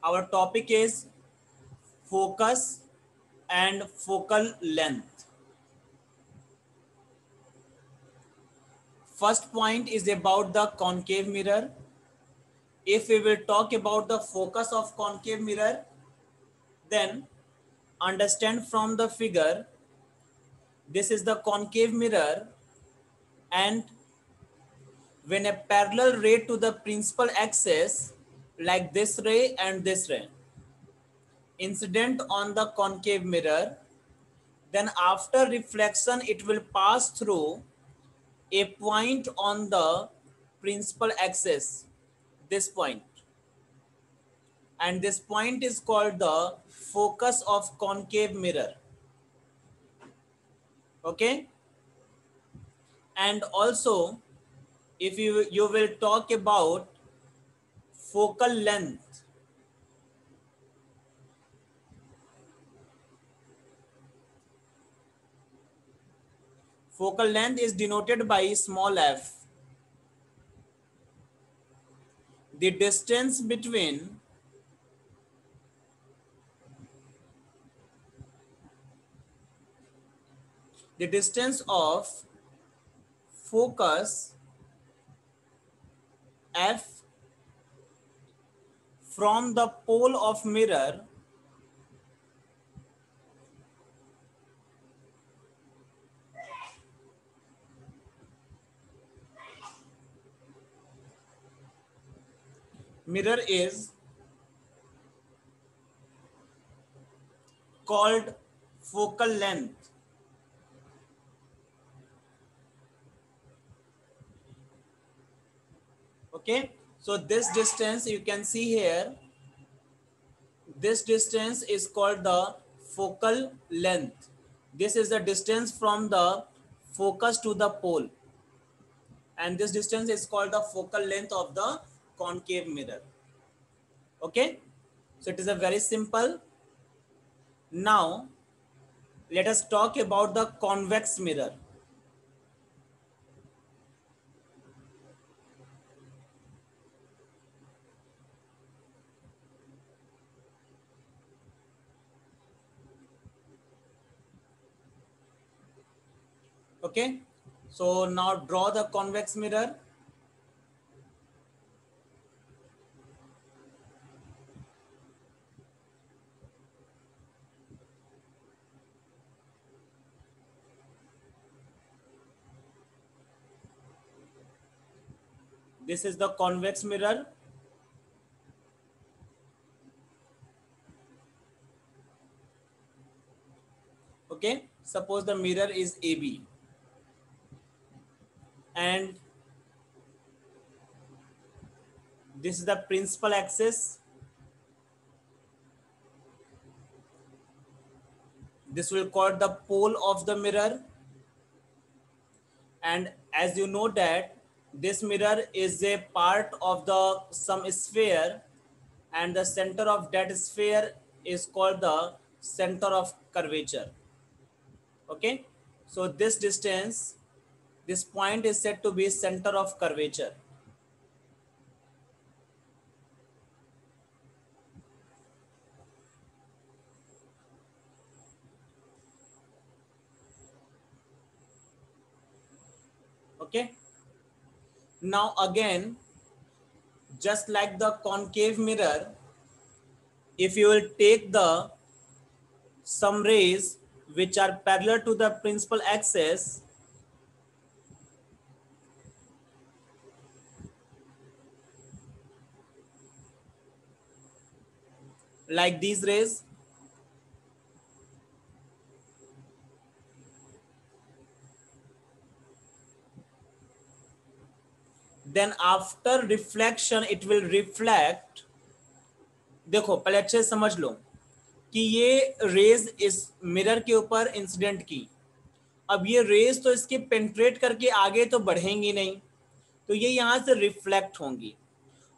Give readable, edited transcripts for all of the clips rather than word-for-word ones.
our topic is focus and focal length. First point is about the concave mirror. If we will talk about the focus of concave mirror, then understand from the figure, this is the concave mirror, and when a parallel ray to the principal axis, like this ray and this ray, incident on the concave mirror, then after reflection it will pass through a point on the principal axis, this point, and this point is called the focus of concave mirror. Okay, and also if you will talk about focal length, focal length is denoted by small f. The distance between the distance of focus f from the pole of mirror is called focal length. Okay, so this distance you can see here, this distance is called the focal length. This is the distance from the focus to the pole, and this distance is called the focal length of the concave mirror. Okay, so it is a very simple. Now let us talk about the convex mirror. Okay, so now draw the convex mirror. This is the convex mirror. Okay, suppose the mirror is AB, and this is the principal axis. This will call the pole of the mirror, and as you know that this mirror is a part of the some sphere, and the center of that sphere is called the center of curvature. Okay, so this distance, this point is said to be center of curvature. Okay, now again, just like the concave mirror, if you will take the some rays which are parallel to the principal axis, like these rays, then after reflection it will reflect. देखो पहले अच्छे से समझ लो कि ये raise इस mirror के ऊपर इंसिडेंट की, अब ये रेज तो इसके पेंट्रेट करके आगे तो बढ़ेंगी नहीं, तो ये यहाँ से रिफ्लेक्ट होंगी,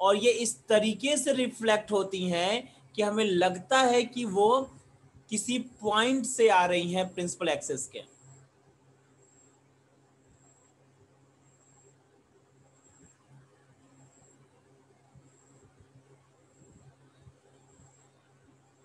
और ये इस तरीके से रिफ्लेक्ट होती हैं कि हमें लगता है कि वो किसी पॉइंट से आ रही हैं प्रिंसिपल एक्सिस के.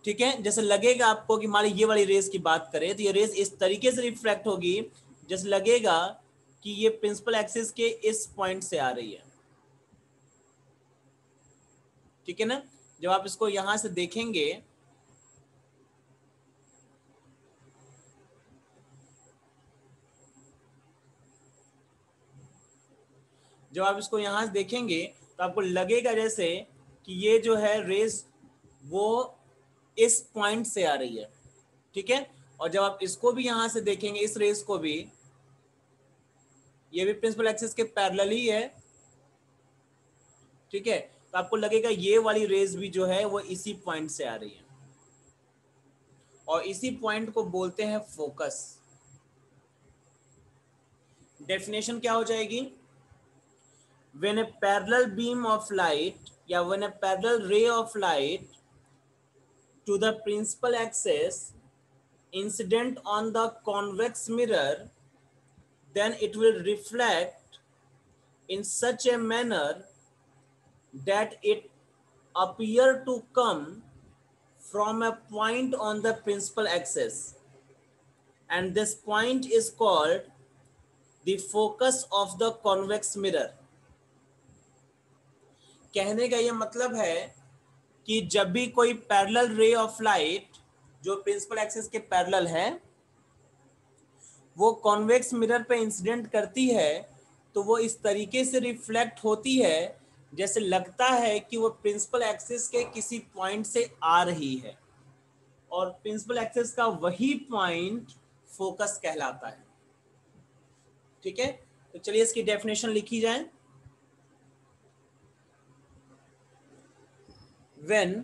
ठीक है, जैसे लगेगा आपको कि मान ली ये वाली रेस की बात करें तो ये रेस इस तरीके से रिफ्लेक्ट होगी जैसे लगेगा कि ये प्रिंसिपल एक्सिस के इस पॉइंट से आ रही है। ठीक है ना, जब आप इसको यहां से देखेंगे जब आप इसको यहां से देखेंगे तो आपको लगेगा जैसे कि ये जो है रेस वो इस पॉइंट से आ रही है। ठीक है, और जब आप इसको भी यहां से देखेंगे इस रेस को भी, ये भी प्रिंसिपल एक्सिस के पैरेलल ही है। ठीक है, तो आपको लगेगा ये वाली रेस भी जो है वो इसी पॉइंट से आ रही है और इसी पॉइंट को बोलते हैं फोकस। डेफिनेशन क्या हो जाएगी? When a parallel beam of light या when a parallel ray of light to the principal axis incident on the convex mirror, then it will reflect in such a manner that it appear to come from a point on the principal axis, and this point is called the focus of the convex mirror. कहने का ये मतलब है कि जब भी कोई parallel ray of light जो प्रिंसिपल एक्सिस के पैरेलल है वो कॉन्वेक्स मिरर पे इंसिडेंट करती है तो वो इस तरीके से रिफ्लेक्ट होती है जैसे लगता है कि वो प्रिंसिपल एक्सिस के किसी पॉइंट से आ रही है और प्रिंसिपल एक्सिस का वही पॉइंट फोकस कहलाता है। ठीक है, तो चलिए इसकी डेफिनेशन लिखी जाए। When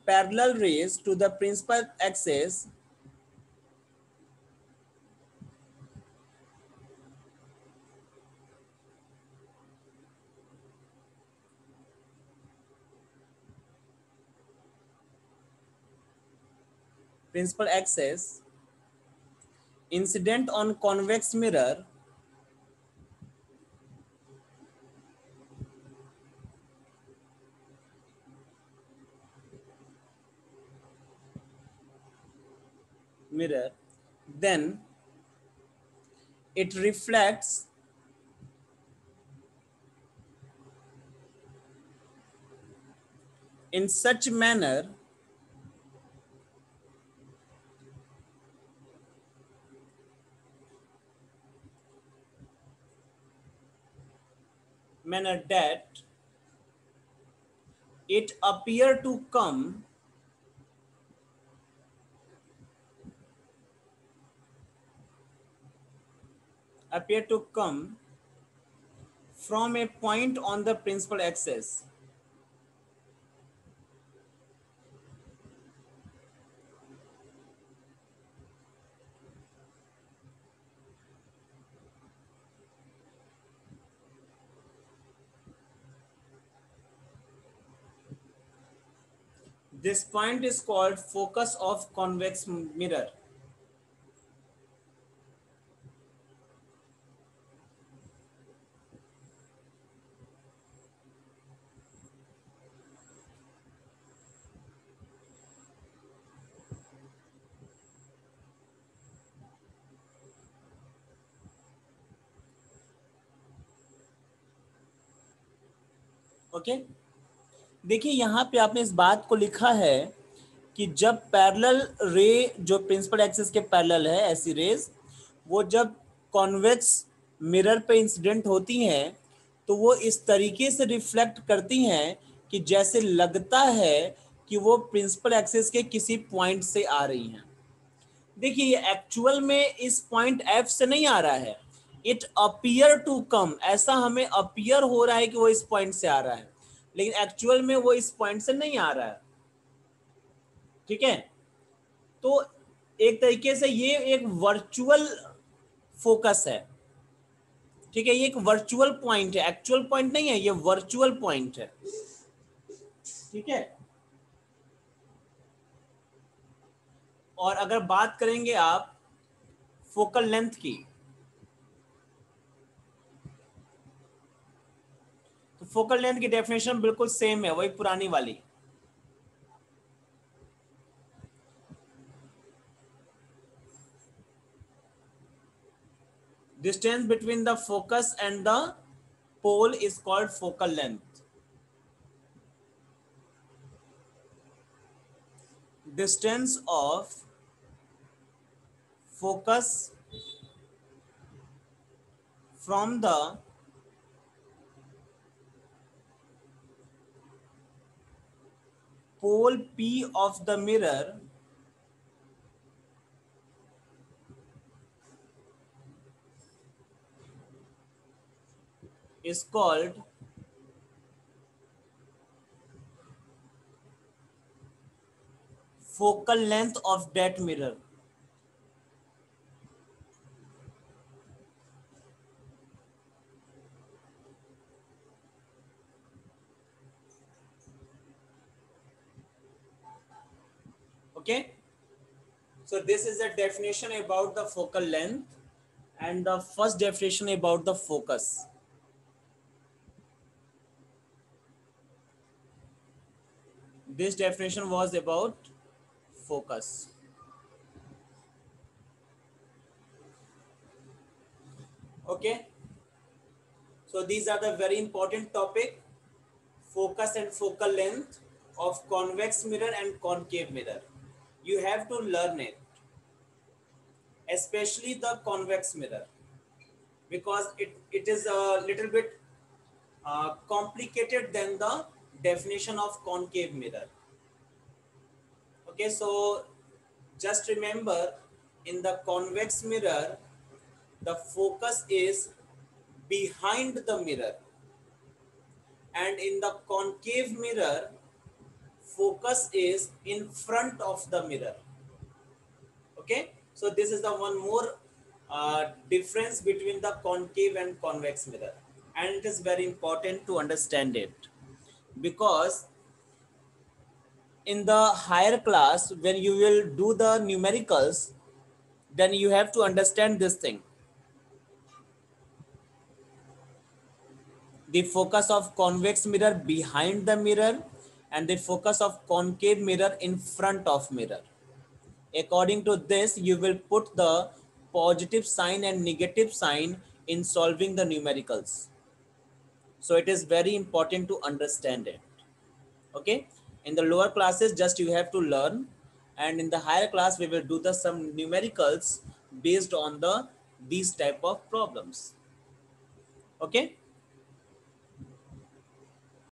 parallel rays to the principal axis incident on convex mirror, then it reflects in such manner that it appear to come from a point on the principal axis. This point is called focus of convex mirror. Okay, देखिए यहाँ पे आपने इस बात को लिखा है कि जब पैरेलल रे जो प्रिंसिपल एक्सिस के पैरेलल है ऐसी रेज वो जब कॉन्वेक्स मिरर पे इंसिडेंट होती हैं तो वो इस तरीके से रिफ्लेक्ट करती हैं कि जैसे लगता है कि वो प्रिंसिपल एक्सिस के किसी पॉइंट से आ रही हैं। देखिए ये एक्चुअल में इस पॉइंट एफ से नहीं आ रहा है, इट अपीयर टू कम, ऐसा हमें अपीयर हो रहा है कि वो इस पॉइंट से आ रहा है लेकिन एक्चुअल में वो इस पॉइंट से नहीं आ रहा है। ठीक है, तो एक तरीके से ये एक वर्चुअल फोकस है। ठीक है, ये एक वर्चुअल पॉइंट है, एक्चुअल पॉइंट नहीं है, ये वर्चुअल पॉइंट है। ठीक है, और अगर बात करेंगे आप फोकल लेंथ की फोकल लेंथ की डेफिनेशन बिल्कुल सेम है, वही पुरानी वाली। Distance between the focus and the pole is called focal length. Distance of focus from the pole P of the mirror is called focal length of that mirror. Okay, so this is the definition about the focal length and the first definition about the focus. This definition was about focus. Okay, so these are the very important topic: focus and focal length of convex mirror and concave mirror. You have to learn it, especially the convex mirror, because it is a little bit complicated than the definition of concave mirror. Okay, so just remember, in the convex mirror, the focus is behind the mirror, and in the concave mirror, focus is in front of the mirror. Okay, so this is the one more difference between the concave and convex mirror, and it is very important to understand it, because in the higher class when you will do the numericals, then you have to understand this thing: the focus of convex mirror behind the mirror and the focus of concave mirror in front of mirror. According to this, you will put the positive sign and negative sign in solving the numericals. So it is very important to understand it. Okay, in the lower classes just you have to learn, and in the higher class we will do the some numericals based on the these type of problems. Okay,